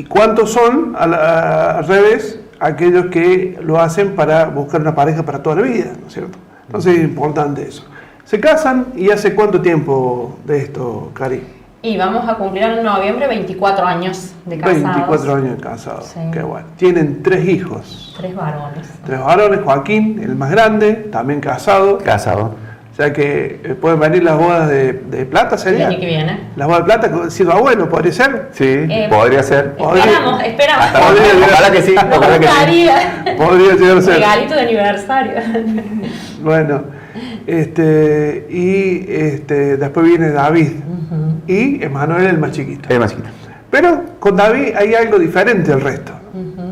cuántos son al revés aquellos que lo hacen para buscar una pareja para toda la vida, ¿no es cierto? Entonces es importante eso. ¿Se casan y hace cuánto tiempo de esto, Cari? Y vamos a cumplir en noviembre 24 años de casados. 24 años de casados, sí. Qué bueno. Tienen 3 hijos. 3 varones. 3 varones, Joaquín, el más grande, también casado. Casado. O sea que pueden venir las bodas de plata, ¿sería? El año que viene. Las bodas de plata, siendo abuelo, ¿podría ser? Sí, podría ser. Esperamos. Ojalá que sí, ojalá que sí. Podría llegar a ser. Regalito de aniversario. Bueno, después viene David. Y Emanuel, el más chiquito. El más chiquito. Pero con David hay algo diferente al resto.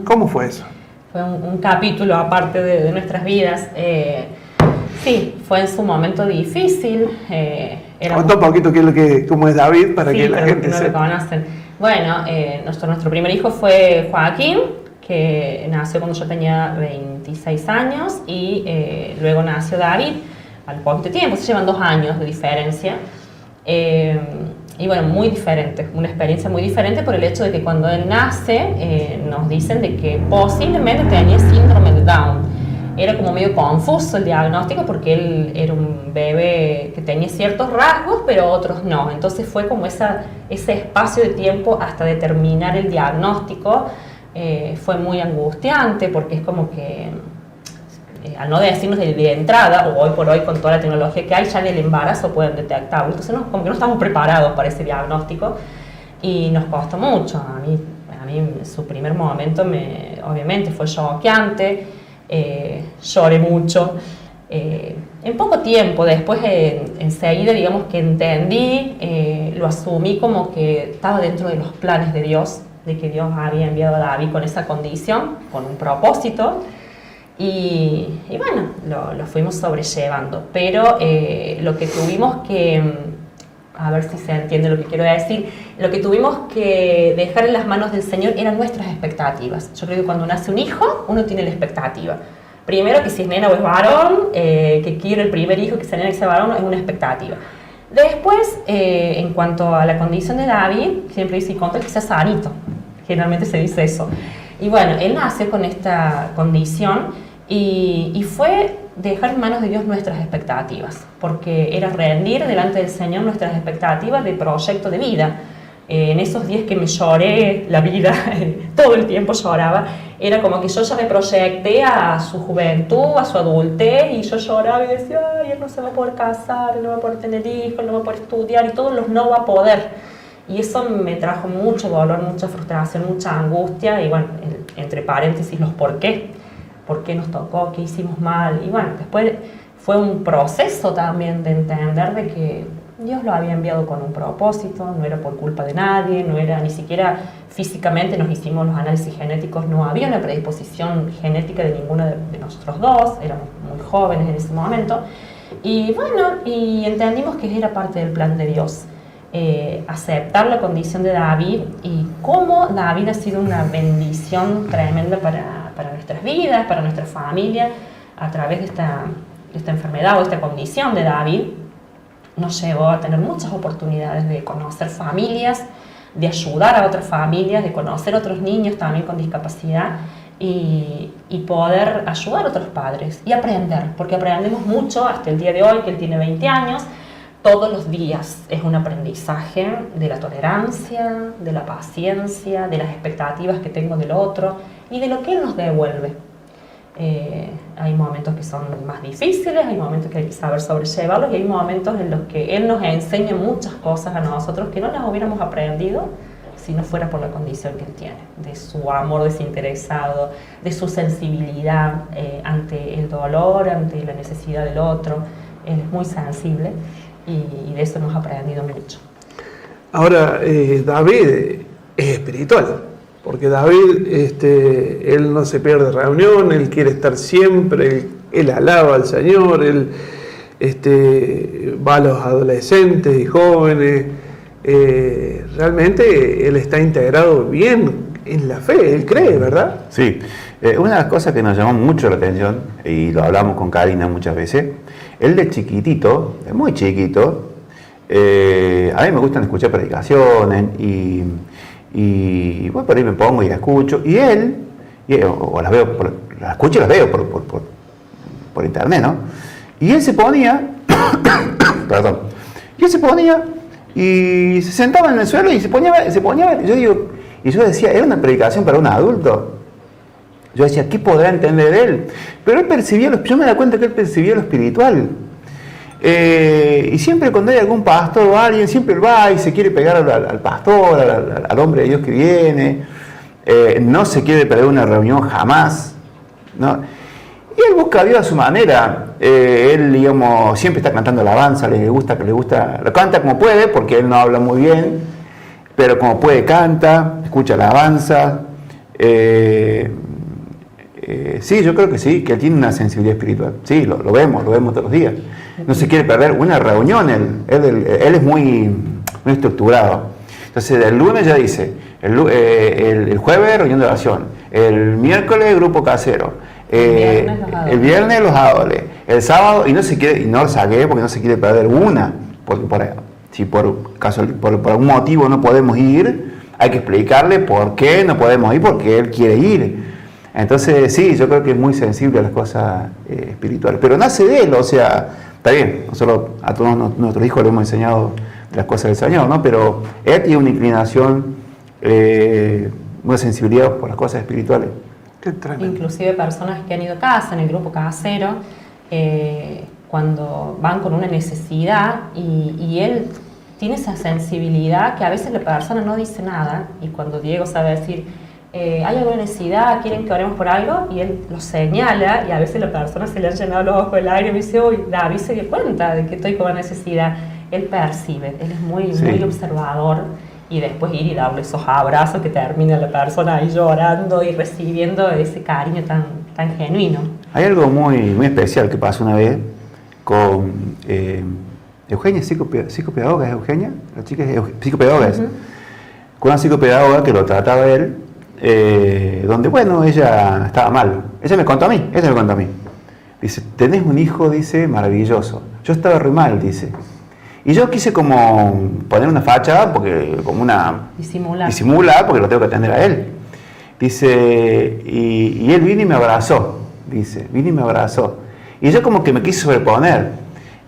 ¿Cómo fue eso? Fue un capítulo aparte de nuestras vidas. Sí, fue en su momento difícil. Cuenta un poquito cómo es David para que la gente no sepa. Lo conocen. Bueno, nuestro primer hijo fue Joaquín, que nació cuando yo tenía 26 años, y luego nació David al poquito tiempo, se llevan 2 años de diferencia. Y bueno, muy diferente, una experiencia muy diferente por el hecho de que cuando él nace nos dicen de que posiblemente tenía síndrome de Down. Era como medio confuso el diagnóstico porque él era un bebé que tenía ciertos rasgos pero otros no. Entonces fue como ese espacio de tiempo hasta determinar el diagnóstico. Fue muy angustiante porque es como que al no decirnos de entrada, o hoy por hoy con toda la tecnología que hay, ya en el embarazo pueden detectarlo. Entonces como que no estamos preparados para ese diagnóstico y nos costó mucho. A mí su primer momento obviamente fue choqueante, lloré mucho. En poco tiempo, después enseguida digamos que entendí, lo asumí como que estaba dentro de los planes de Dios, de que Dios había enviado a David con esa condición, con un propósito. Y bueno, lo fuimos sobrellevando, pero lo que tuvimos que, a ver si se entiende lo que quiero decir, lo que tuvimos que dejar en las manos del Señor eran nuestras expectativas. Yo creo que cuando nace un hijo, uno tiene la expectativa. Primero que si es nena o es varón, que quiere el primer hijo, que sea nena y sea varón, es una expectativa. Después, en cuanto a la condición de David, siempre dice y contra que sea sanito, generalmente se dice eso. Y bueno, él nació con esta condición y fue dejar en manos de Dios nuestras expectativas, porque era rendir delante del Señor nuestras expectativas de proyecto de vida. En esos días que me lloré la vida, todo el tiempo lloraba, era como que yo ya me proyecté a su juventud, a su adultez, y yo lloraba y decía, ay, él no se va a poder casar, él no va a poder tener hijos, él no va a poder estudiar, y todos los no va a poder. Y eso me trajo mucho dolor, mucha frustración, mucha angustia, y bueno, entre paréntesis, los por qué nos tocó, qué hicimos mal. Y bueno, después fue un proceso también de entender de que Dios lo había enviado con un propósito, no era por culpa de nadie, no era ni siquiera físicamente, nos hicimos los análisis genéticos, no había una predisposición genética de ninguno de nosotros dos, éramos muy jóvenes en ese momento. Y bueno, y entendimos que era parte del plan de Dios. Aceptar la condición de David y cómo David ha sido una bendición tremenda para nuestras vidas, para nuestra familia. a través de esta enfermedad o esta condición de David, nos llevó a tener muchas oportunidades de conocer familias, de ayudar a otras familias, de conocer otros niños también con discapacidad y poder ayudar a otros padres y aprender, porque aprendemos mucho hasta el día de hoy, que él tiene 20 años, todos los días es un aprendizaje de la tolerancia, de la paciencia, de las expectativas que tengo del otro y de lo que él nos devuelve. Hay momentos que son más difíciles, hay momentos que hay que saber sobrellevarlos y hay momentos en los que él nos enseña muchas cosas a nosotros que no las hubiéramos aprendido si no fuera por la condición que él tiene, de su amor desinteresado, de su sensibilidad ante el dolor, ante la necesidad del otro. Él es muy sensible y de eso hemos aprendido mucho. Ahora, David es espiritual, porque David, él no se pierde reunión, él quiere estar siempre, él alaba al Señor, él va a los adolescentes y jóvenes, realmente él está integrado bien en la fe, él cree, ¿verdad? Sí, una de las cosas que nos llamó mucho la atención, y lo hablamos con Karina muchas veces, él de chiquitito, de muy chiquito, a mí me gustan escuchar predicaciones y bueno, por ahí me pongo y la escucho, o las veo, las escucho y las veo por internet, ¿no? Y él se ponía, perdón, y se sentaba en el suelo y se ponía, yo decía, ¿era una predicación para un adulto? Yo decía, ¿qué podrá entender él? Pero él percibía, yo me da cuenta que él percibía lo espiritual. Y siempre cuando hay algún pastor o alguien, siempre él va y se quiere pegar al pastor, al hombre de Dios que viene. No se quiere perder una reunión jamás, ¿no? Y él busca a Dios a su manera. Él, digamos, siempre está cantando alabanza, lo canta como puede, porque él no habla muy bien, pero como puede canta, escucha alabanza. Sí, yo creo que sí, que él tiene una sensibilidad espiritual. Sí, lo vemos todos los días. No se quiere perder una reunión, él es muy estructurado. Entonces, el lunes ya dice, el jueves reunión de oración, el miércoles grupo casero, el viernes los adoles, el sábado, y no lo saqué porque no se quiere perder una, porque si por algún motivo no podemos ir, hay que explicarle por qué no podemos ir, porque él quiere ir. Entonces, sí, yo creo que es muy sensible a las cosas espirituales. Pero nace de él, o sea, está bien, nosotros a todos nuestros hijos le hemos enseñado de las cosas del Señor, ¿no? Pero él tiene una inclinación, una sensibilidad por las cosas espirituales. Qué tremendo. Inclusive personas que han ido a casa, en el grupo casero, cuando van con una necesidad y él tiene esa sensibilidad que a veces la persona no dice nada y cuando Diego sabe decir, ¿hay alguna necesidad? ¿Quieren que oremos por algo? Y él lo señala y a veces la persona se le han llenado los ojos de lágrimas y dice, uy, David se dio cuenta de que estoy con una necesidad. Él percibe, él es muy observador y después ir y darle esos abrazos que termina la persona ahí llorando y recibiendo ese cariño tan genuino. Hay algo muy especial que pasó una vez con Eugenia, psicopedagoga, ¿es Eugenia? La chica es psicopedagoga, con una psicopedagoga que lo trataba él, donde, bueno, ella estaba mal. Ella me contó a mí. Dice, tenés un hijo, dice, maravilloso. Yo estaba re mal, dice. Y yo quise como poner una facha, porque como una... Disimular, porque lo tengo que atender a él. Dice, y él vino y me abrazó. Dice, Y yo como que me quise sobreponer.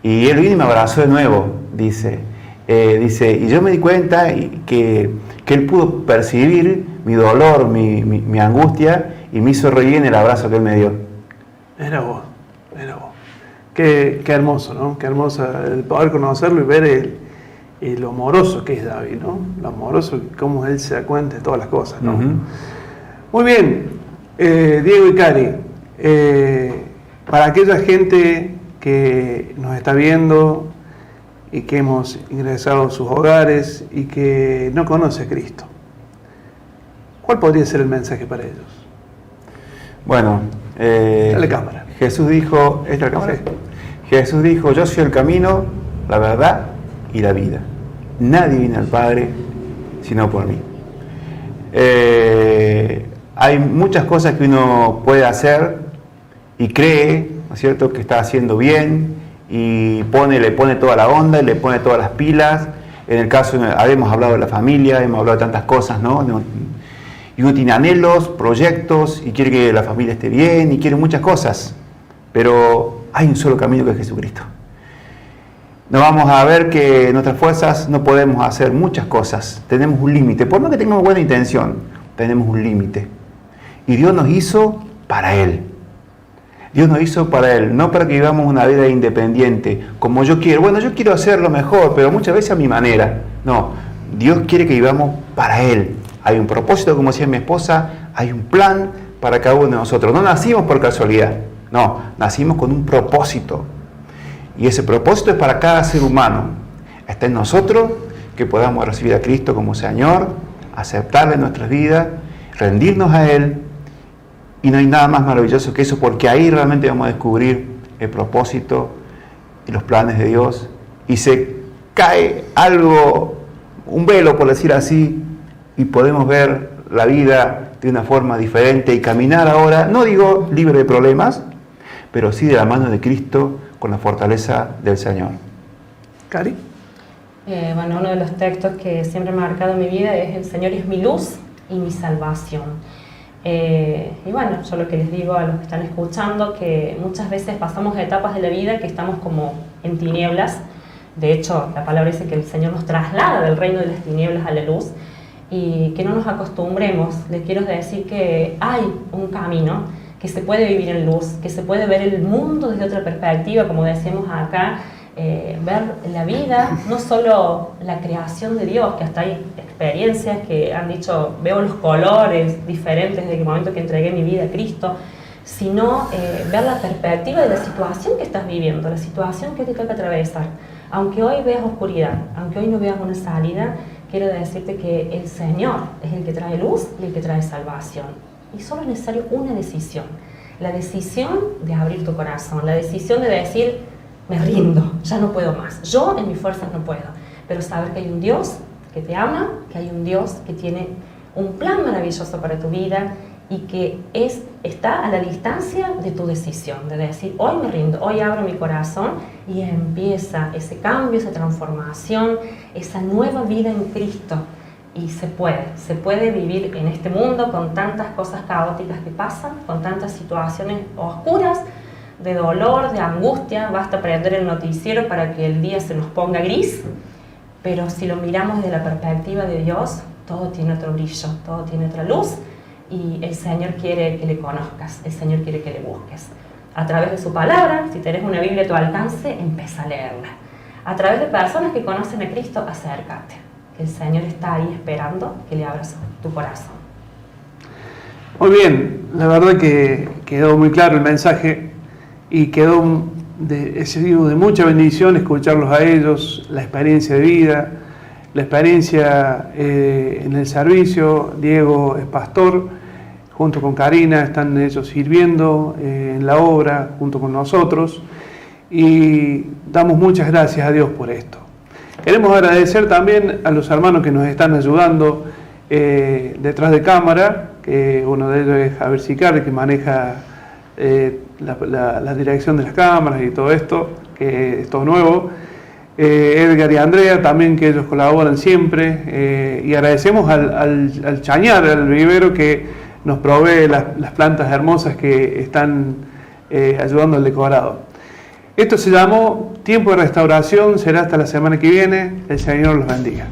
Y él vino y me abrazó de nuevo, dice. Y yo me di cuenta que él pudo percibir mi dolor, mi angustia, y me hizo reír en el abrazo que él me dio. Era vos. Qué hermoso, ¿no? Qué hermoso el poder conocerlo y ver lo amoroso que es David, ¿no? Lo amoroso, cómo él se da cuenta de todas las cosas, ¿no? Muy bien, Diego y Cari, para aquella gente que nos está viendo y que hemos ingresado a sus hogares y que no conoce a Cristo, ¿cuál podría ser el mensaje para ellos? Bueno, dale cámara. Jesús dijo, ¿esta es la cámara? Sí. Jesús dijo, yo soy el camino, la verdad y la vida. Nadie viene al Padre sino por mí. Hay muchas cosas que uno puede hacer y cree es cierto?, que está haciendo bien y le pone toda la onda y le pone todas las pilas. En el caso, hemos hablado de la familia, hemos hablado de tantas cosas, ¿no? Y uno tiene anhelos, proyectos y quiere que la familia esté bien y quiere muchas cosas, pero hay un solo camino que es Jesucristo. No vamos a ver que nuestras fuerzas no podemos hacer muchas cosas, tenemos un límite, por no que tengamos buena intención, tenemos un límite. Y Dios nos hizo para Él. Dios nos hizo para Él, no para que vivamos una vida independiente, como yo quiero. Bueno, yo quiero hacerlo mejor, pero muchas veces a mi manera. No, Dios quiere que vivamos para Él. Hay un propósito, como decía mi esposa, hay un plan para cada uno de nosotros. No nacimos por casualidad, no, nacimos con un propósito. Y ese propósito es para cada ser humano. Está en nosotros que podamos recibir a Cristo como Señor, aceptarle en nuestras vidas, rendirnos a Él. Y no hay nada más maravilloso que eso, porque ahí realmente vamos a descubrir el propósito y los planes de Dios. Y se cae algo, un velo por decir así, y podemos ver la vida de una forma diferente y caminar ahora, no digo libre de problemas, pero sí de la mano de Cristo, con la fortaleza del Señor. Cari. Bueno, uno de los textos que siempre ha marcado mi vida es: el Señor es mi luz y mi salvación. Y bueno, yo lo que les digo a los que están escuchando, que muchas veces pasamos etapas de la vida que estamos como en tinieblas. De hecho, la palabra dice que el Señor nos traslada del reino de las tinieblas a la luz, y que no nos acostumbremos. Les quiero decir que hay un camino, que se puede vivir en luz, que se puede ver el mundo desde otra perspectiva, como decíamos acá, ver la vida, no solo la creación de Dios, que hasta hay experiencias que han dicho, veo los colores diferentes desde el momento que entregué mi vida a Cristo, sino ver la perspectiva de la situación que estás viviendo, la situación que te toca atravesar. Aunque hoy veas oscuridad, aunque hoy no veas una salida, quiero decirte que el Señor es el que trae luz y el que trae salvación. Y solo es necesario una decisión, la decisión de abrir tu corazón, la decisión de decir, me rindo, ya no puedo más, yo en mis fuerzas no puedo, pero saber que hay un Dios que te ama, que hay un Dios que tiene un plan maravilloso para tu vida y que está a la distancia de tu decisión, de decir, hoy me rindo, hoy abro mi corazón, y empieza ese cambio, esa transformación, esa nueva vida en Cristo. Y se puede vivir en este mundo con tantas cosas caóticas que pasan, con tantas situaciones oscuras, de dolor, de angustia. Basta prender el noticiero para que el día se nos ponga gris, pero si lo miramos desde la perspectiva de Dios, todo tiene otro brillo, todo tiene otra luz, y el Señor quiere que le conozcas, el Señor quiere que le busques. A través de su palabra, si tenés una Biblia a tu alcance, empieza a leerla. A través de personas que conocen a Cristo, acércate. El Señor está ahí esperando que le abras tu corazón. Muy bien, la verdad que quedó muy claro el mensaje y quedó de mucha bendición escucharlos a ellos, la experiencia de vida, la experiencia en el servicio. Diego es pastor, junto con Karina están ellos sirviendo en la obra junto con nosotros, y damos muchas gracias a Dios por esto. Queremos agradecer también a los hermanos que nos están ayudando detrás de cámara, que uno de ellos es Javier Sicar, que maneja la dirección de las cámaras y todo esto, que es todo nuevo. Edgar y Andrea también, que ellos colaboran siempre, y agradecemos al Chañar, al vivero, que nos provee las plantas hermosas que están ayudando al decorado. Esto se llamó Tiempo de Restauración, será hasta la semana que viene. El Señor los bendiga.